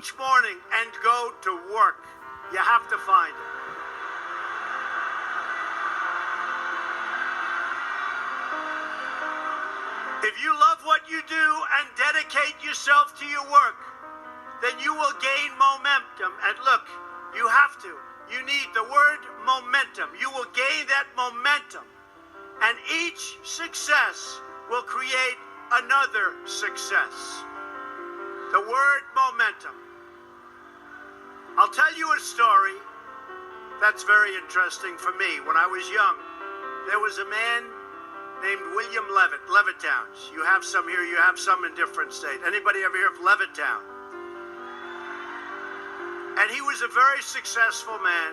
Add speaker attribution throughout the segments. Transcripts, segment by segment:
Speaker 1: each morning and go to work. You have to find it. If you love what you do and dedicate yourself to your work, then you will gain momentum. And look, you have to. You need the word momentum. You will gain that momentum. And each success will create another success. The word momentum. I'll tell you a story that's very interesting for me. When I was young, there was a man named William Levitt, Levittown. You have some here, you have some in different states. Anybody ever hear of Levittown? And he was a very successful man,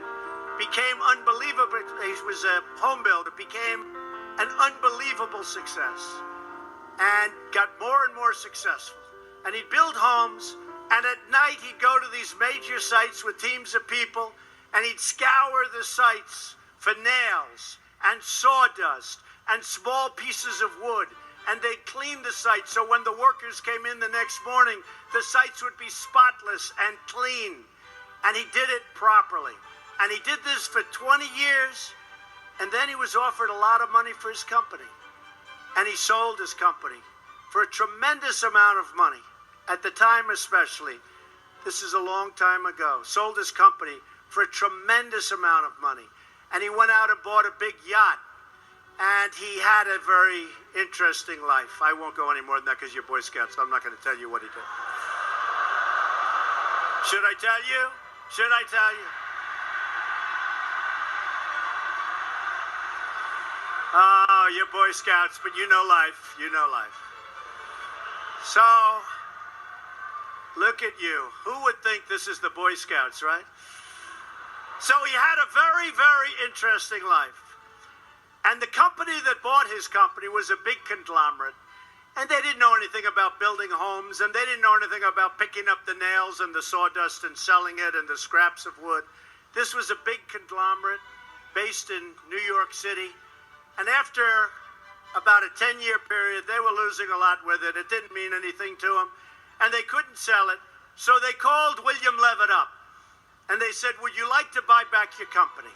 Speaker 1: became unbelievable. He was a home builder, became an unbelievable success, and got more and more successful. And he'd build homes, and at night he'd go to these major sites with teams of people, and he'd scour the sites for nails and sawdust and small pieces of wood, and they'd clean the site so when the workers came in the next morning, the sites would be spotless and clean. And he did it properly. And he did this for 20 years, and then he was offered a lot of money for his company. And he sold his company for a tremendous amount of money. At the time especially, this is a long time ago, sold his company for a tremendous amount of money. And he went out and bought a big yacht. And he had a very interesting life. I won't go any more than that because you're Boy Scouts, so I'm not going to tell you what he did. Should I tell you? Should I tell you? Oh, you're Boy Scouts, but you know life. You know life. So, look at you. Who would think this is the Boy Scouts, right? So he had a very, very interesting life. And the company that bought his company was a big conglomerate. And they didn't know anything about building homes, and they didn't know anything about picking up the nails and the sawdust and selling it and the scraps of wood. This was a big conglomerate based in New York City. And after about a 10-year period, they were losing a lot with it. It didn't mean anything to them, and they couldn't sell it. So they called William Levitt up, and they said, "Would you like to buy back your company?"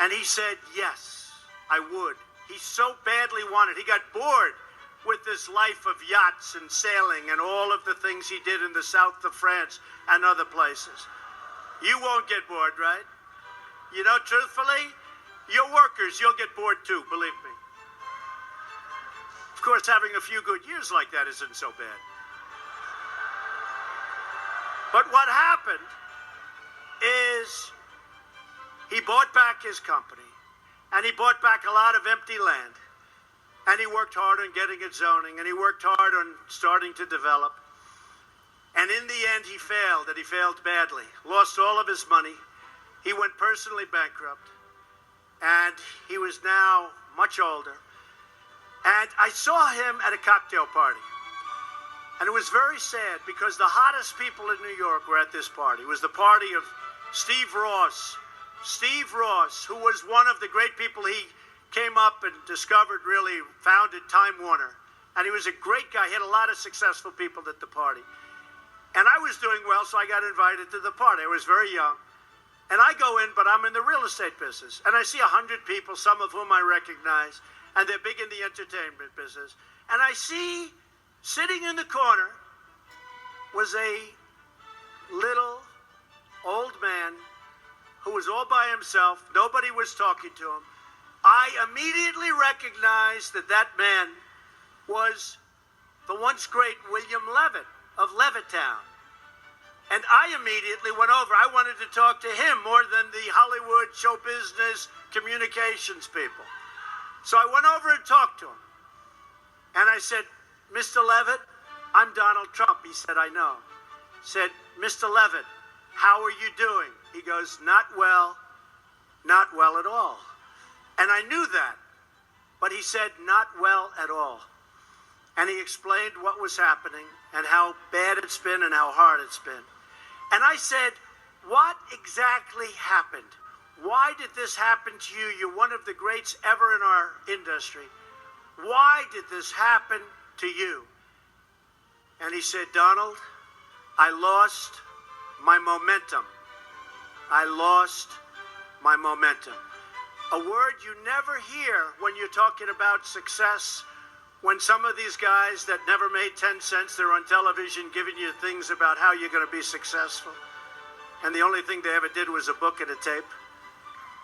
Speaker 1: And he said, "Yes, I would." He so badly wanted. He got bored with this life of yachts and sailing and all of the things he did in the south of France and other places. You won't get bored, right? You know, truthfully, your workers, you'll get bored too, believe me. Of course, having a few good years like that isn't so bad. But what happened is he bought back his company, and he bought back a lot of empty land. And he worked hard on getting it zoning, and he worked hard on starting to develop. And in the end, he failed, and he failed badly. Lost all of his money. He went personally bankrupt. And he was now much older. And I saw him at a cocktail party. And it was very sad because the hottest people in New York were at this party. It was the party of Steve Ross. Steve Ross, who was one of the great people he came up and discovered, really founded Time Warner. And he was a great guy. He had a lot of successful people at the party. And I was doing well, so I got invited to the party. I was very young. And I go in, but I'm in the real estate business. And I see 100 people, some of whom I recognize, and they're big in the entertainment business. And I see, sitting in the corner, was a little old man who was all by himself. Nobody was talking to him. I immediately recognized that that man was the once great William Levitt of Levittown. And I immediately went over. I wanted to talk to him more than the Hollywood show business communications people. So I went over and talked to him. And I said, "Mr. Levitt, I'm Donald Trump." He said, "I know." I said, "Mr. Levitt, how are you doing?" He goes, "Not well, not well at all." And I knew that, but he said, "Not well at all." And he explained what was happening and how bad it's been and how hard it's been. And I said, "What exactly happened? Why did this happen to you? You're one of the greats ever in our industry. Why did this happen to you?" And he said, "Donald, I lost my momentum. I lost my momentum. A word you never hear when you're talking about success. When some of these guys that never made 10 cents, they're on television giving you things about how you're going to be successful. And the only thing they ever did was a book and a tape.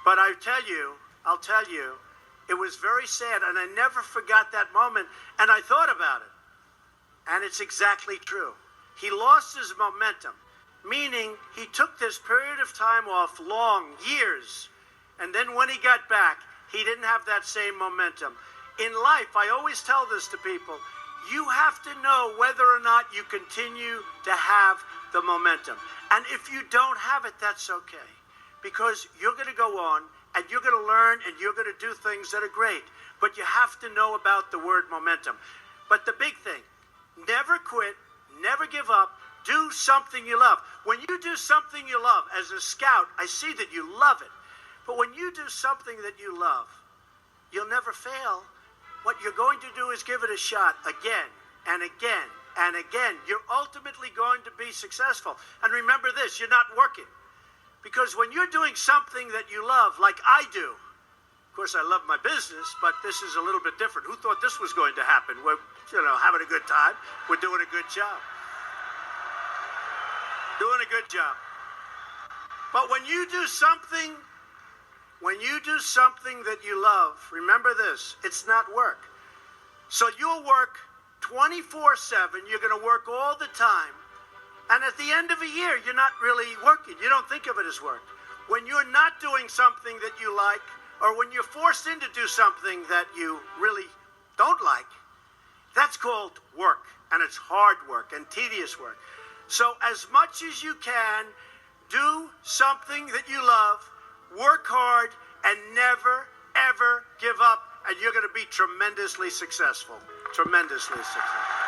Speaker 1: But I'll tell you, it was very sad, and I never forgot that moment, and I thought about it. And it's exactly true. He lost his momentum, meaning he took this period of time off, long, years, and then when he got back, he didn't have that same momentum. In life, I always tell this to people, you have to know whether or not you continue to have the momentum. And if you don't have it, that's okay. Because you're going to go on, and you're going to learn, and you're going to do things that are great. But you have to know about the word momentum. But the big thing, never quit, never give up, do something you love. When you do something you love, as a scout, I see that you love it. But when you do something that you love, you'll never fail. What you're going to do is give it a shot again and again and again. You're ultimately going to be successful. And remember this, you're not working. Because when you're doing something that you love, like I do, of course I love my business, but this is a little bit different. Who thought this was going to happen? We're, having a good time. We're doing a good job. Doing a good job. But when you do something that you love, remember this, it's not work. So you'll work 24/7, you're going to work all the time, and at the end of a year, you're not really working. You don't think of it as work. When you're not doing something that you like, or when you're forced in to do something that you really don't like, that's called work, and it's hard work and tedious work. So as much as you can, do something that you love, work hard, and never, ever give up, and you're going to be tremendously successful. Tremendously successful.